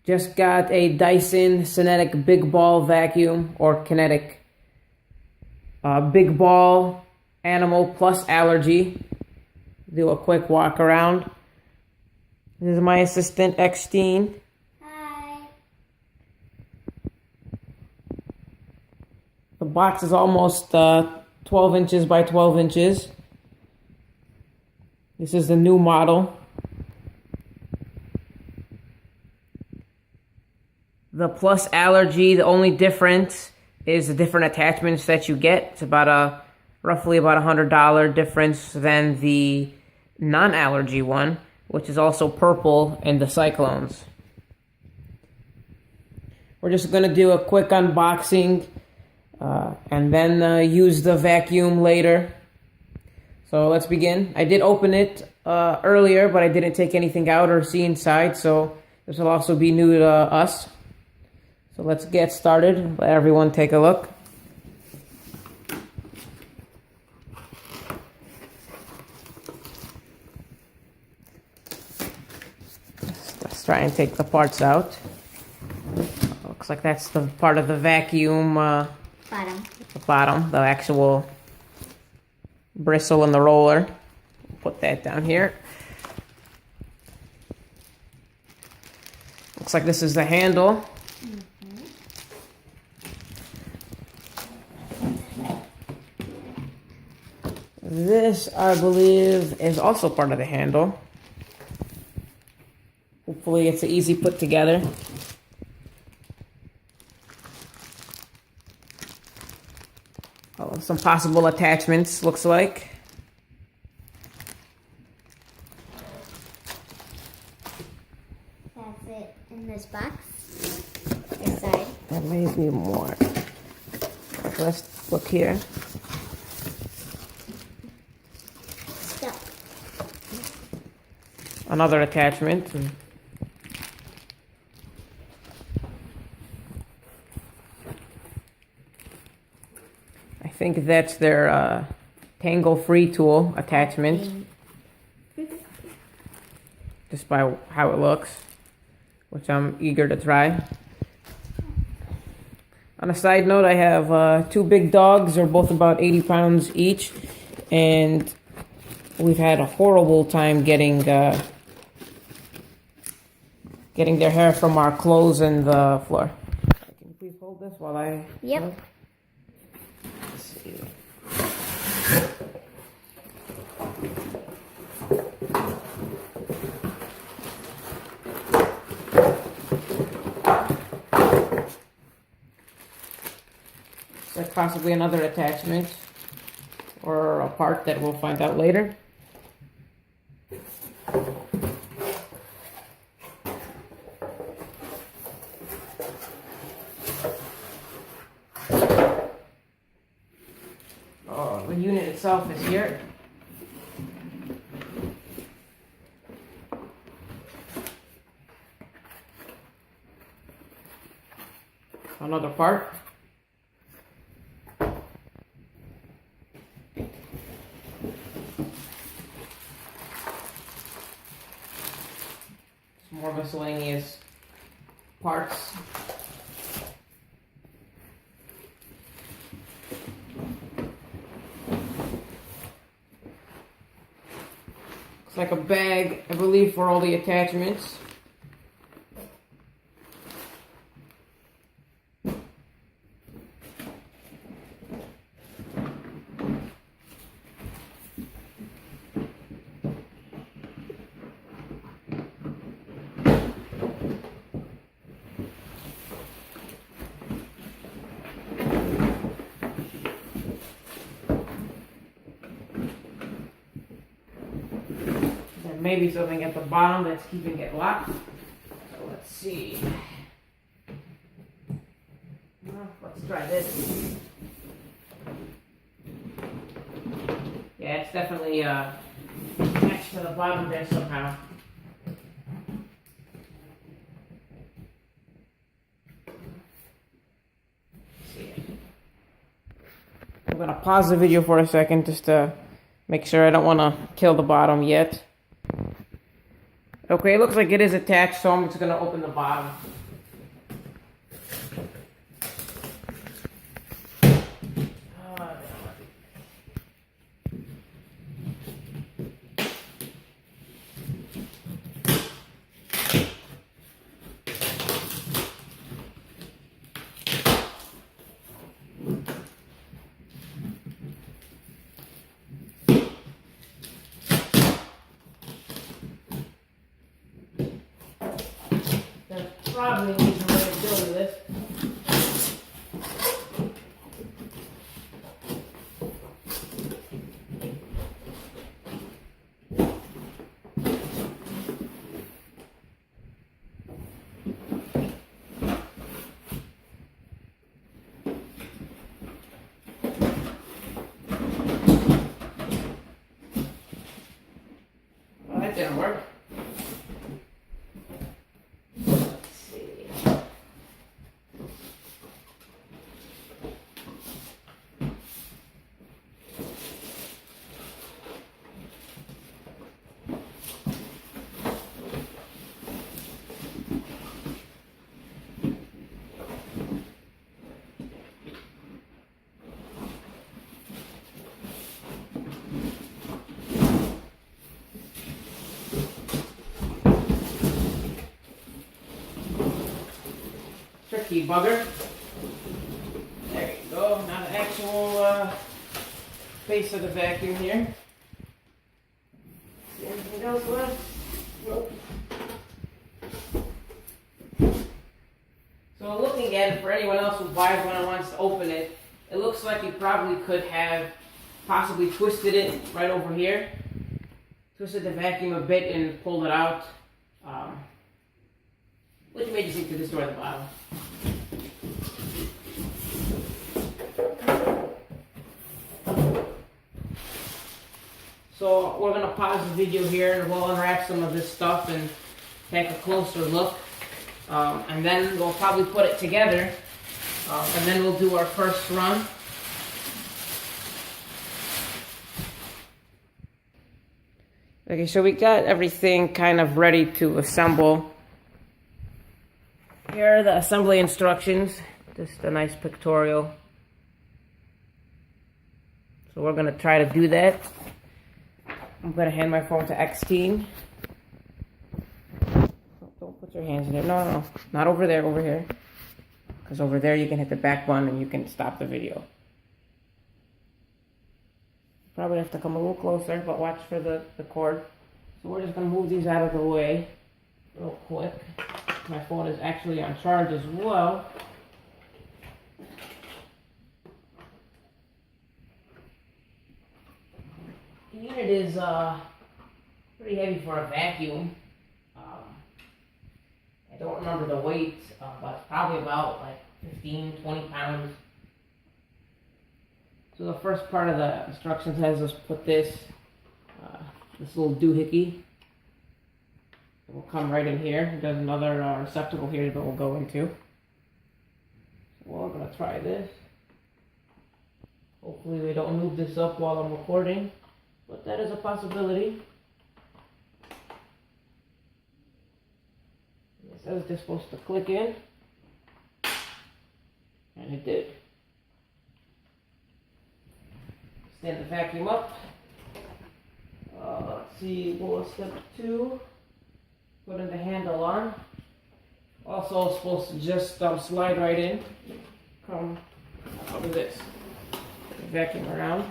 Just got a Dyson Cinetic big ball vacuum, or kinetic. Big ball, animal plus allergy. Do a quick walk around. This is my assistant, Xteen. Hi. The box is almost 12 inches by 12 inches. This is the new model. The plus allergy, the only difference is the different attachments that you get. It's about roughly about $100 difference than the non-allergy one, which is also purple in the cyclones. We're just going to do a quick unboxing and then use the vacuum later. So let's begin. I did open it earlier, but I didn't take anything out or see inside, so this will also be new to us. So let's get started. Let everyone take a look. Let's try and take the parts out. Looks like that's the part of the vacuum. Bottom. The bottom, the actual bristle and the roller. Put that down here. Looks like this is the handle. This, I believe, is also part of the handle. Hopefully it's easy put together. Oh, some possible attachments, looks like. That's it in this box. This side. There may be more. Let's look here. Stuck. Another attachment. I think that's their tangle-free tool attachment. Just by how it looks, which I'm eager to try. On a side note, I have two big dogs. They're both about 80 pounds each, and we've had a horrible time getting their hair from our clothes and the floor. Can you please hold this while I... Yep. Look? Let's see. It's like possibly another attachment or a part that we'll find out later. Oh, the unit itself is here. Another part. Some more miscellaneous parts. It's like a bag, I believe, for all the attachments. Maybe something at the bottom that's keeping it locked. So let's see. Well, let's try this. Yeah, it's definitely attached to the bottom there somehow. Let's see. I'm gonna pause the video for a second just to make sure I don't want to kill the bottom yet. Okay, it looks like it is attached, so I'm just gonna open the bottom. There's probably an easier way of doing this. Well, that didn't work. Let's see. Tricky bugger. There you go. Now the actual face of the vacuum here. See anything else left? Nope. So looking at it, for anyone else who buys one and wants to open it, it looks like you probably could have possibly twisted it right over here. Twisted the vacuum a bit and pulled it out. Which made you think to destroy the bottom. So we're going to pause the video here and we'll unwrap some of this stuff and take a closer look. And then we'll probably put it together. And then we'll do our first run. Okay, so we got everything kind of ready to assemble. Here are the assembly instructions. Just a nice pictorial. So we're going to try to do that. I'm going to hand my phone to X-Teen. Don't put your hands in it. No, no, not over there, over here. Because over there you can hit the back button and you can stop the video. Probably have to come a little closer, but watch for the cord. So we're just going to move these out of the way real quick. My phone is actually on charge as well. The unit is pretty heavy for a vacuum. I don't remember the weight, but it's probably about like 15, 20 pounds. So the first part of the instructions has us put this little doohickey. It will come right in here. There's another receptacle here that we'll go into. So we're going to try this. Hopefully we don't move this up while I'm recording, but that is a possibility. It says it's supposed to click in, and it did. Stand the vacuum up. Let's see, what was step 2? Putting the handle on. Also supposed to just slide right in. Come out of this. Vacuum around.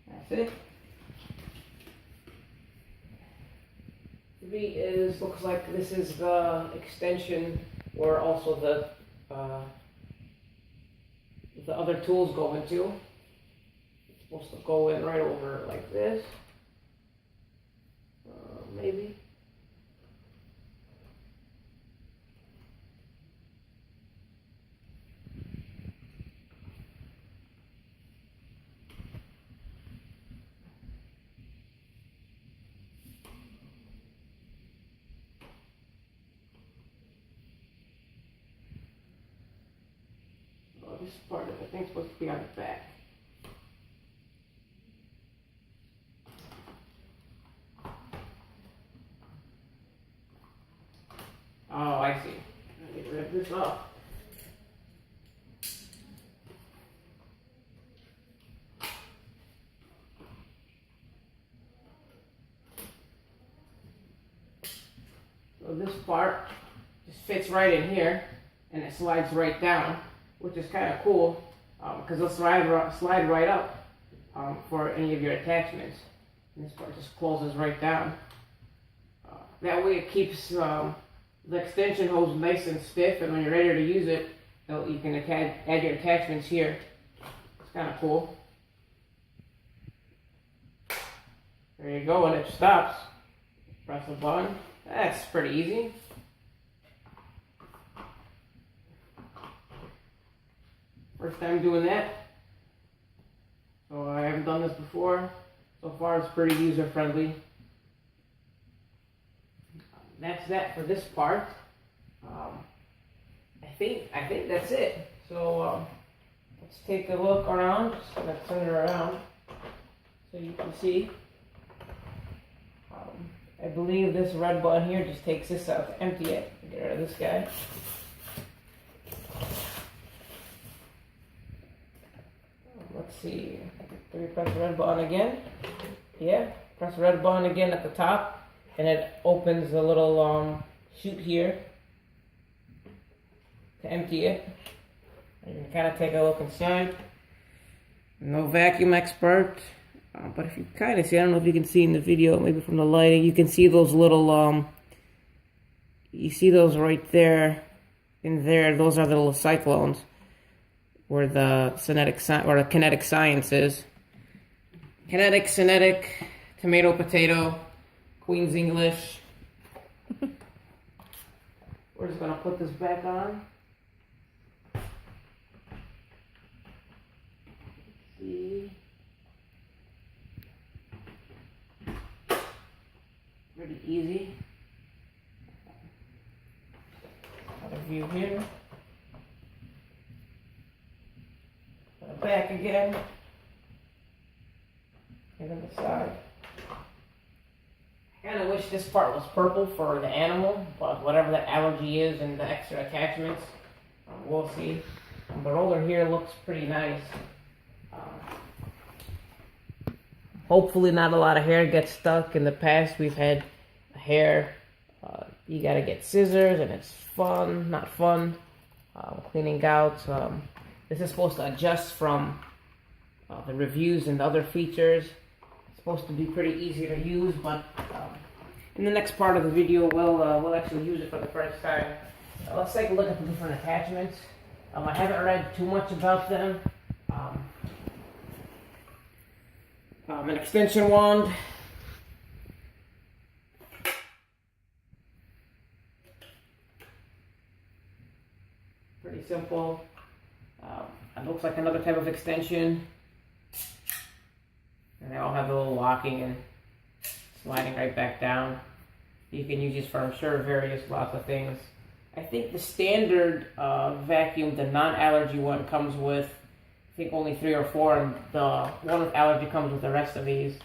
That's it. 3 looks like this is the extension where also the other tools go into. It's supposed to go in right over like this. Maybe. this part is, I think, supposed to be on the back. Oh, I see. Let me get rid of this off. So this part just fits right in here, and it slides right down, which is kind of cool because it'll slide right up for any of your attachments. And this part just closes right down. That way it keeps the extension hose nice and stiff, and when you're ready to use it, you can add your attachments here. It's kind of cool. There you go, and it stops. Press the button. That's pretty easy. First time doing that. So I haven't done this before. So far it's pretty user friendly. That's that for this part. I think that's it. So let's take a look around. Just gonna turn it around so you can see. I believe this red button here just takes this out to empty it. Get rid of this guy. Let's see. Do we press the red button again? Yeah. Press the red button again at the top, and it opens a little chute here to empty it. You can kind of take a look inside. No vacuum expert. But if you kind of see, I don't know if you can see in the video, maybe from the lighting, you can see those little, you see those right there, in there, those are the little cyclones, where the kinetic science is. Kinetic, Cinetic, tomato, potato, Queen's English. We're just gonna put this back on. Let's see. Pretty easy. Another view here. Back again. And then the side. I kind of wish this part was purple for the animal, but whatever the allergy is and the extra attachments, we'll see. The roller here looks pretty nice. Hopefully not a lot of hair gets stuck. In the past we've had hair, you gotta get scissors and it's fun, not fun, cleaning out. This is supposed to adjust from the reviews and the other features. It's supposed to be pretty easy to use, but in the next part of the video we'll actually use it for the first time. Let's take a look at the different attachments. I haven't read too much about them. An extension wand, pretty simple. It looks like another type of extension, and they all have the little locking and sliding right back down. You can use these for, I'm sure, lots of things. I think the standard vacuum, the non-allergy one, comes with, I think, only 3 or 4, and the one with allergy comes with the rest of these.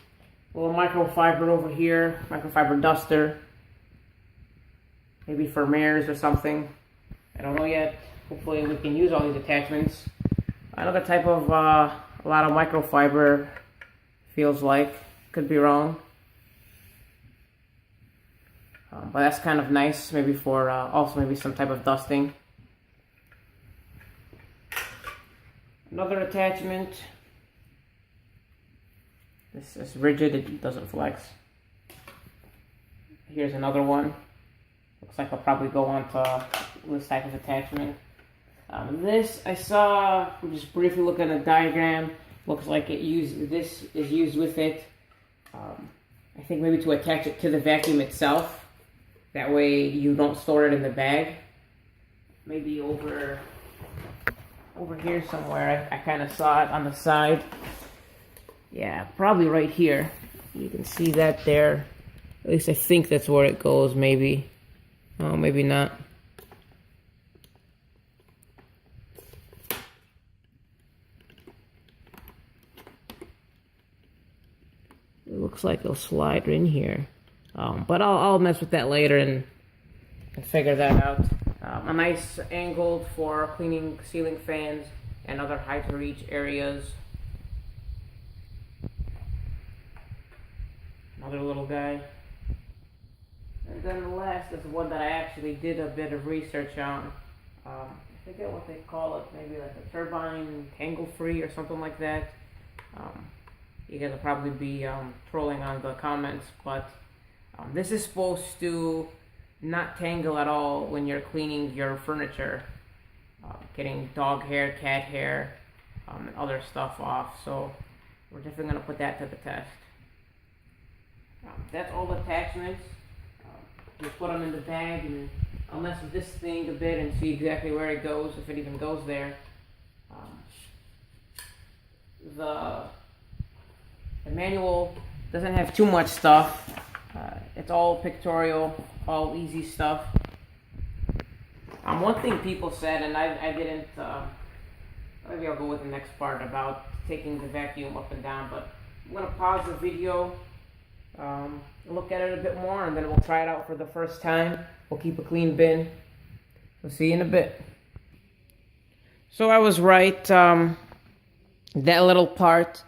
A little microfiber over here, microfiber duster, maybe for mirrors or something. I don't know yet. Hopefully we can use all these attachments. Another type of, a lot of microfiber, feels like. Could be wrong. But that's kind of nice, maybe for, also maybe some type of dusting. Another attachment. This is rigid, it doesn't flex. Here's another one. Looks like I'll probably go on to this type of attachment. This I saw, just briefly looking at the diagram, looks like this is used with it. I think maybe to attach it to the vacuum itself. That way you don't store it in the bag. Maybe over here somewhere. I kind of saw it on the side. Yeah, probably right here. You can see that there. At least I think that's where it goes, maybe. Oh, maybe not. looks like it'll slide in here. But I'll mess with that later and figure that out. A nice angle for cleaning ceiling fans and other high to reach areas. Another little guy. And then the last is one that I actually did a bit of research on. I forget what they call it, maybe like a turbine tangle free or something like that. You guys will probably be trolling on the comments, but this is supposed to not tangle at all when you're cleaning your furniture, getting dog hair, cat hair, and other stuff off. So we're definitely going to put that to the test. That's all the attachments. Just put them in the bag, and I'll mess with this thing a bit and see exactly where it goes, if it even goes there. The manual doesn't have too much stuff. It's all pictorial, all easy stuff. One thing people said, and I didn't, maybe I'll go with the next part about taking the vacuum up and down, but I'm going to pause the video, look at it a bit more, and then we'll try it out for the first time. We'll keep a clean bin. We'll see you in a bit. So I was right. That little part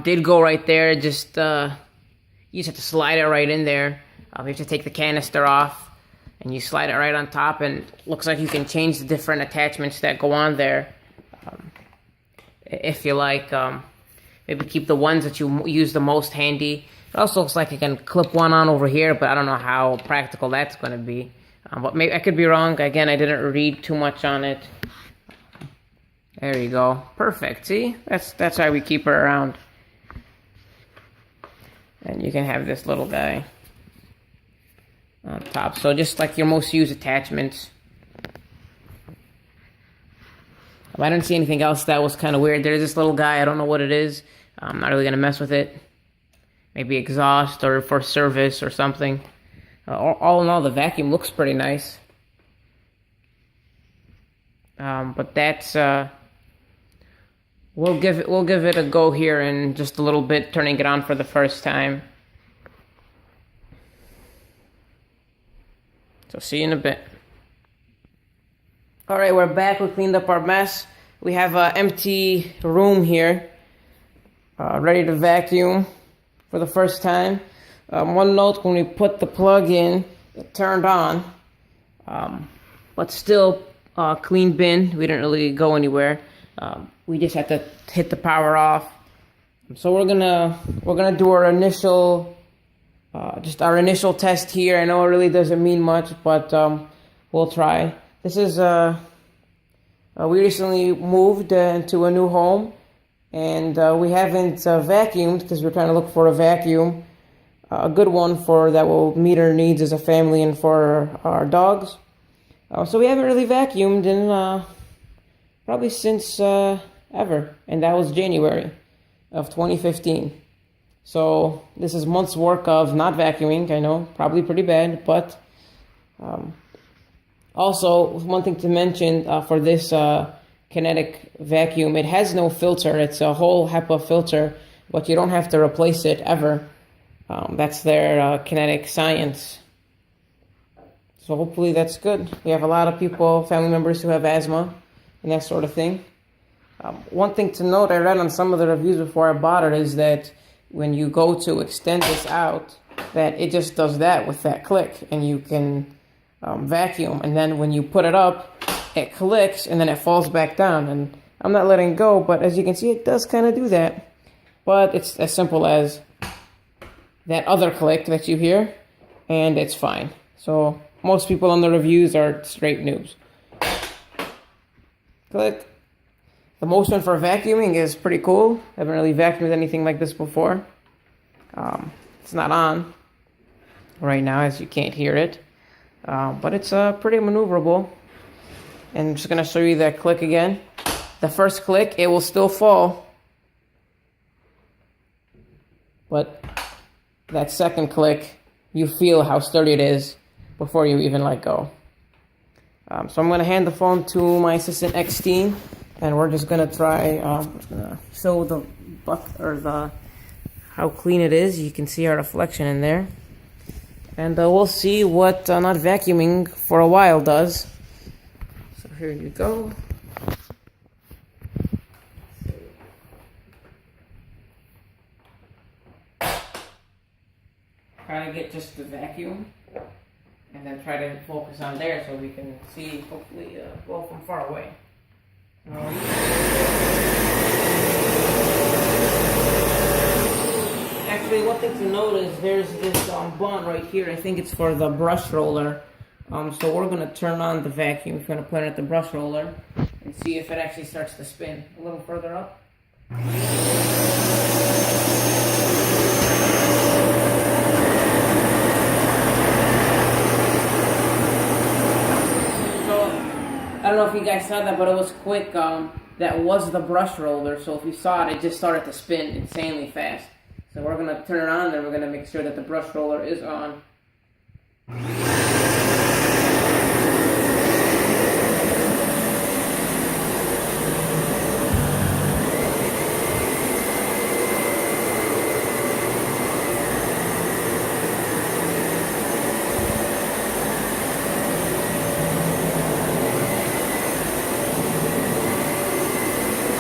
did go right there. Just you just have to slide it right in there. You have to take the canister off, and you slide it right on top, and looks like you can change the different attachments that go on there. If you like, maybe keep the ones that you use the most handy. It also looks like you can clip one on over here, but I don't know how practical that's going to be. But maybe I could be wrong. Again, I didn't read too much on it. There you go. Perfect. See? That's why we keep her around. And you can have this little guy on top. So just like your most used attachments. I didn't see anything else that was kind of weird. There's this little guy. I don't know what it is. I'm not really going to mess with it. Maybe exhaust or for service or something. All in all, the vacuum looks pretty nice. But that's we'll give it a go here in just a little bit, turning it on for the first time. So see you in a bit. All right, we're back. We cleaned up our mess. We have an empty room here, ready to vacuum for the first time. One note, when we put the plug in, it turned on, but still clean bin. We didn't really go anywhere. We just had to hit the power off. So we're gonna do our initial, just our initial test here. I know it really doesn't mean much, but we'll try. This is we recently moved into a new home, and we haven't vacuumed because we're trying to look for a vacuum. A good one that will meet our needs as a family and for our dogs. So we haven't really vacuumed in probably since ever, and that was January of 2015. So this is months' work of not vacuuming. I know, probably pretty bad, but also one thing to mention for this Cinetic vacuum, it has no filter. It's a whole HEPA filter, but you don't have to replace it ever. That's their Cinetic science. So hopefully that's good. We have a lot of people, family members who have asthma and that sort of thing. One thing to note, I read on some of the reviews before I bought it, is that when you go to extend this out, that it just does that with that click, and you can vacuum. And then when you put it up, it clicks, and then it falls back down. And I'm not letting go, but as you can see, it does kind of do that. But it's as simple as that other click that you hear, and it's fine. So most people on the reviews are straight noobs. Click. The motion for vacuuming is pretty cool. I haven't really vacuumed anything like this before. It's not on right now, as you can't hear it. But it's pretty maneuverable. And I'm just going to show you that click again. The first click, it will still fall. But that second click, you feel how sturdy it is before you even let go. So I'm going to hand the phone to my assistant Xteen, and we're just going to try, I'm just going to show the how clean it is. You can see our reflection in there. And we'll see what not vacuuming for a while does. So here you go. Try to get just the vacuum, and then try to focus on there so we can see, hopefully, well from far away. Actually, one thing to note is there's this button right here. I think it's for the brush roller. So we're going to turn on the vacuum. We're going to put it at the brush roller and see if it actually starts to spin. A little further up. I don't know if you guys saw that, but it was quick. That was the brush roller, so if you saw it, it just started to spin insanely fast. So we're going to turn it on, and we're going to make sure that the brush roller is on.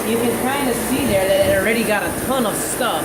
You can kind of see there that it already got a ton of stuff.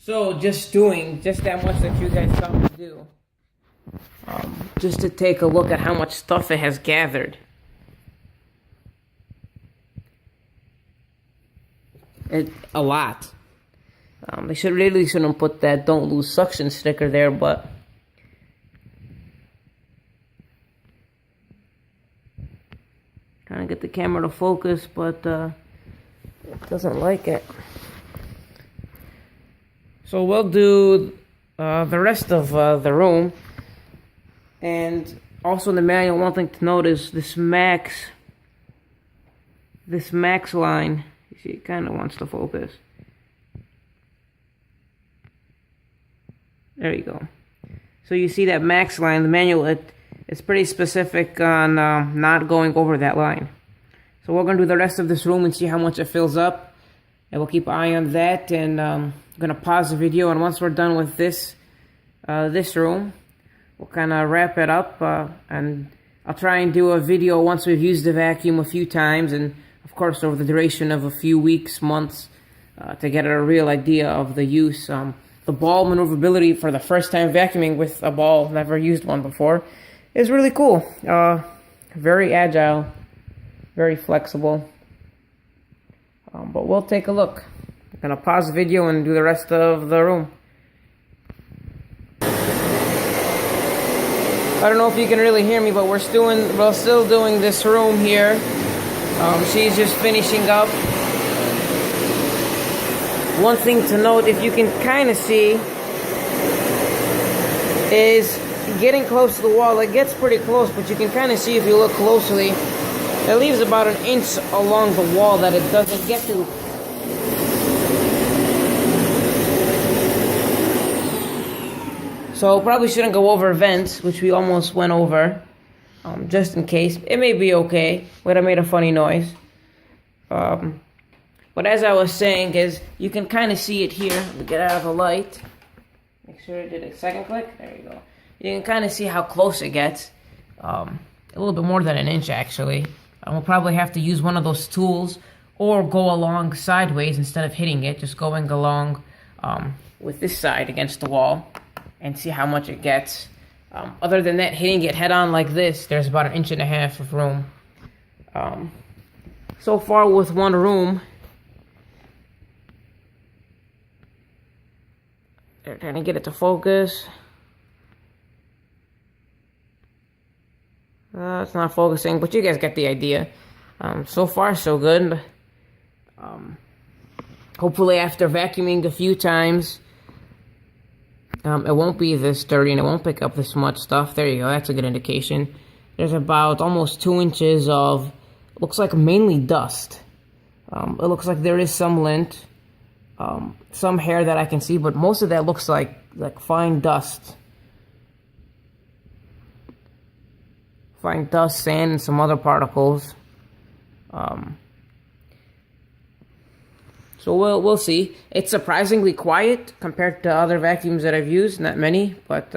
So just doing just that much that you guys saw me do, just to take a look at how much stuff it has gathered. A lot. They shouldn't put that "Don't Lose Suction" sticker there, but trying to get the camera to focus, but it doesn't like it. So we'll do the rest of the room, and also in the manual, one thing to note is this max line. You see, it kind of wants to focus. There you go. So you see that max line. The manual, it's pretty specific on not going over that line. So we're going to do the rest of this room and see how much it fills up. And we'll keep an eye on that, and I'm going to pause the video, and once we're done with this room, we'll kind of wrap it up, and I'll try and do a video once we've used the vacuum a few times, and of course over the duration of a few weeks, months, to get a real idea of the use. The ball maneuverability for the first time vacuuming with a ball, never used one before, is really cool. Very agile, very flexible. But we'll take a look. I'm gonna pause the video and do the rest of the room. I don't know if you can really hear me, but we're still doing this room here. She's just finishing up. One thing to note, if you can kind of see, is getting close to the wall. It gets pretty close, but you can kind of see if you look closely. It leaves about an inch along the wall that it doesn't get to. So probably shouldn't go over vents, which we almost went over, just in case. It may be okay. Would have made a funny noise. But as I was saying, is you can kind of see it here. Let me get out of the light. Make sure it did a second click. There you go. You can kind of see how close it gets. A little bit more than an inch, actually. We'll probably have to use one of those tools or go along sideways instead of hitting it, just going along with this side against the wall and see how much it gets. Other than that, hitting it head on like this, there's about 1.5 inches of room. So far with one room, They're trying to get it to focus. It's not focusing, but you guys get the idea. So far, so good. Hopefully, after vacuuming a few times, it won't be this dirty and it won't pick up this much stuff. There you go. That's a good indication. There's about almost 2 inches of, looks like mainly dust. It looks like there is some lint, some hair that I can see, but most of that looks like fine dust. Fine dust, sand, and some other particles. So we'll see. It's surprisingly quiet compared to other vacuums that I've used. Not many, but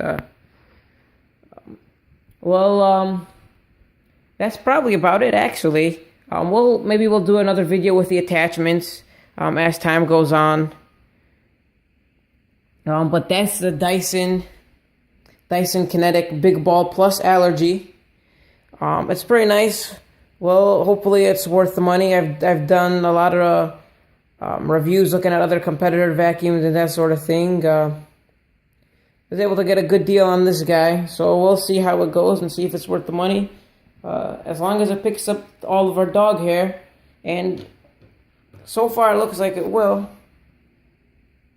that's probably about it actually. Maybe we'll do another video with the attachments as time goes on. But that's the Dyson Cinetic Big Ball Plus Allergy. It's pretty nice. Well, hopefully it's worth the money. I've done a lot of reviews looking at other competitor vacuums and that sort of thing. I was able to get a good deal on this guy, so we'll see how it goes and see if it's worth the money. As long as it picks up all of our dog hair, and so far it looks like it will.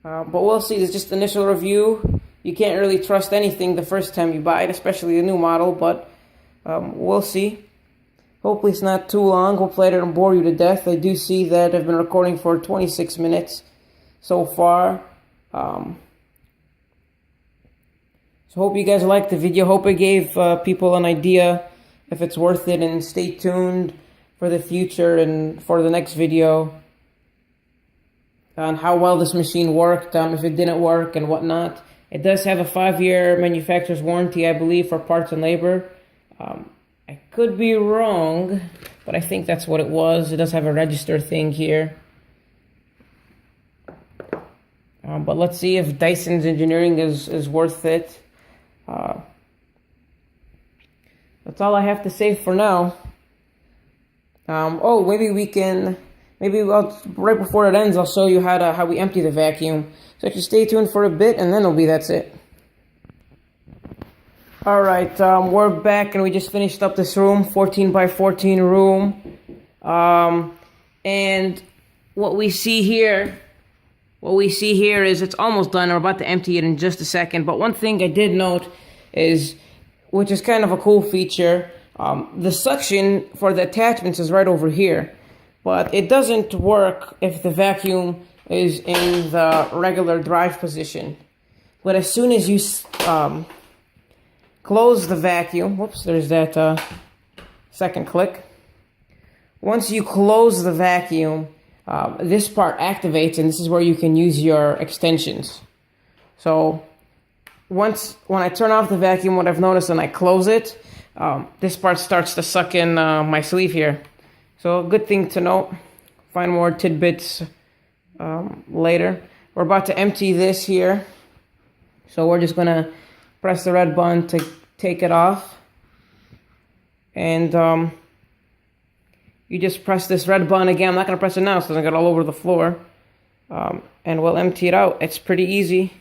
But we'll see. It's just initial review. You can't really trust anything the first time you buy it, especially a new model, but we'll see. Hopefully it's not too long. Hopefully I didn't bore you to death. I do see that I've been recording for 26 minutes so far. So hope you guys liked the video. Hope it gave people an idea if it's worth it, and stay tuned for the future and for the next video on how well this machine worked, if it didn't work and whatnot. It does have a 5-year manufacturer's warranty, I believe, for parts and labor. I could be wrong, but I think that's what it was. It does have a register thing here. But let's see if Dyson's engineering is worth it. That's all I have to say for now. Maybe right before it ends, I'll show you how we empty the vacuum. So if you stay tuned for a bit, and then that's it. Alright, we're back, and we just finished up this room, 14 by 14 room. And what we see here is it's almost done. We're about to empty it in just a second. But one thing I did note is, which is kind of a cool feature, the suction for the attachments is right over here. But it doesn't work if the vacuum is in the regular drive position. But as soon as you close the vacuum, whoops, there's that second click. Once you close the vacuum, this part activates, and this is where you can use your extensions. So when I turn off the vacuum, what I've noticed when I close it, this part starts to suck in my sleeve here. So a good thing to note. Find more tidbits later. We're about to empty this here. So we're just going to press the red button to take it off. And you just press this red button again. I'm not going to press it now so it doesn't get all over the floor. And we'll empty it out. It's pretty easy.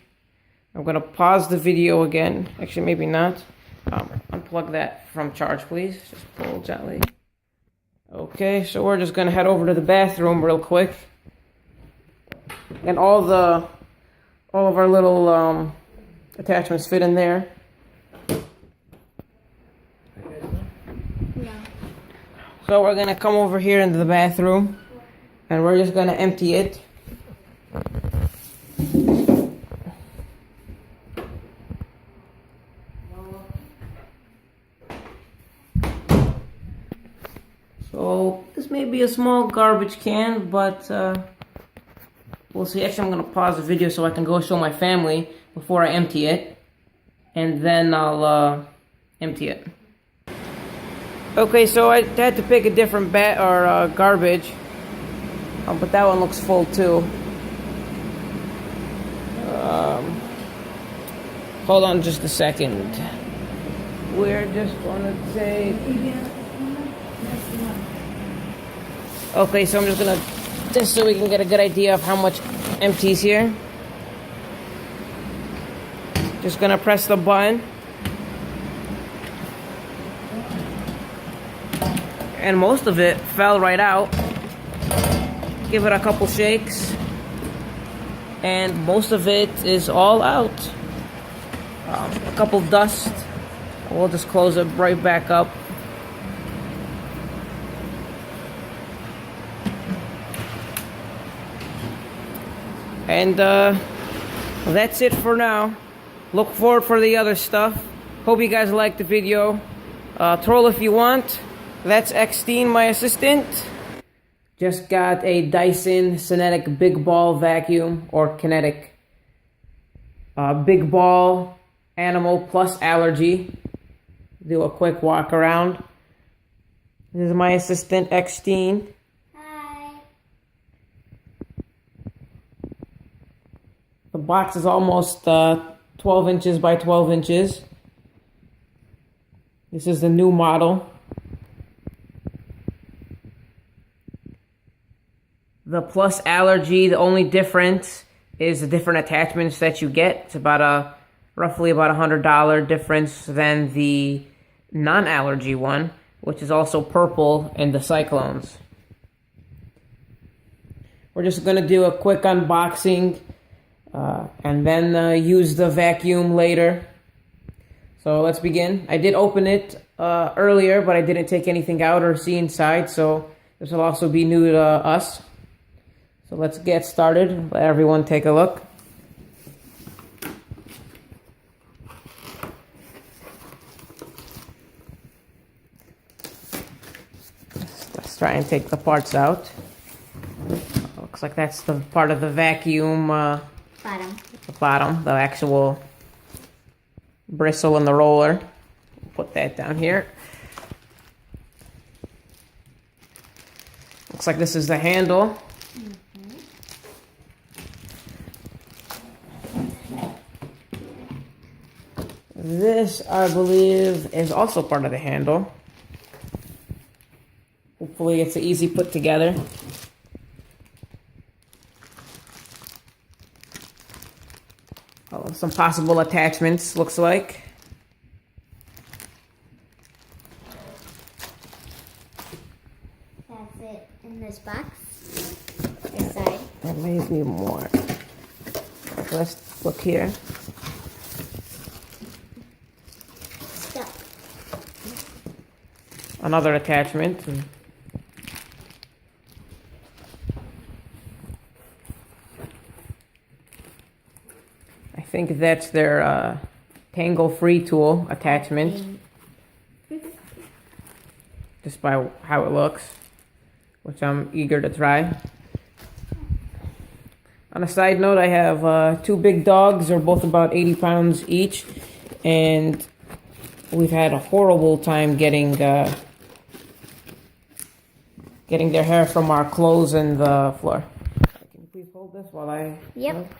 I'm going to pause the video again. Actually, maybe not. Unplug that from charge, please. Just pull gently. Okay, so we're just going to head over to the bathroom real quick. And all of our little attachments fit in there. No. So we're going to come over here into the bathroom, and we're just going to empty it. So this may be a small garbage can, but we'll see. Actually, I'm going to pause the video so I can go show my family before I empty it, and then I'll empty it. Okay, so I had to pick a different garbage, but that one looks full too. Hold on just a second. We're just going to take... Okay, so I'm just going to, just so we can get a good idea of how much empties here. Just gonna press the button. And most of it fell right out. Give it a couple shakes. And most of it is all out. A couple dust. We'll just close it right back up. And that's it for now. Look forward for the other stuff. Hope you guys liked the video. Troll if you want. That's Xteen, my assistant. Just got a Dyson Cinetic big ball vacuum, or kinetic. Big ball, animal plus allergy. Do a quick walk around. This is my assistant, Xteen. Hi. The box is almost 12 inches by 12 inches. This is the new model. The plus allergy, the only difference is the different attachments that you get. It's about roughly about $100 difference than the non-allergy one, which is also purple in the cyclones. We're just gonna do a quick unboxing and then use the vacuum later. So let's begin. I did open it earlier, but I didn't take anything out or see inside, so this will also be new to us. So let's get started. Let everyone take a look. Let's try and take the parts out. Looks like that's the part of the vacuum. Bottom. The bottom, the actual bristle in the roller. Put that down here. Looks like this is the handle. This, I believe, is also part of the handle. Hopefully it's an easy put together. Some possible attachments, looks like. That's it in this box. This side. There may be more. Let's look here. Stuck. Another attachment. I think that's their tangle-free tool attachment. Just by how it looks, which I'm eager to try. On a side note, I have two big dogs. They're both about 80 pounds each, and we've had a horrible time getting their hair from our clothes and the floor. Can you please hold this while I... Yep.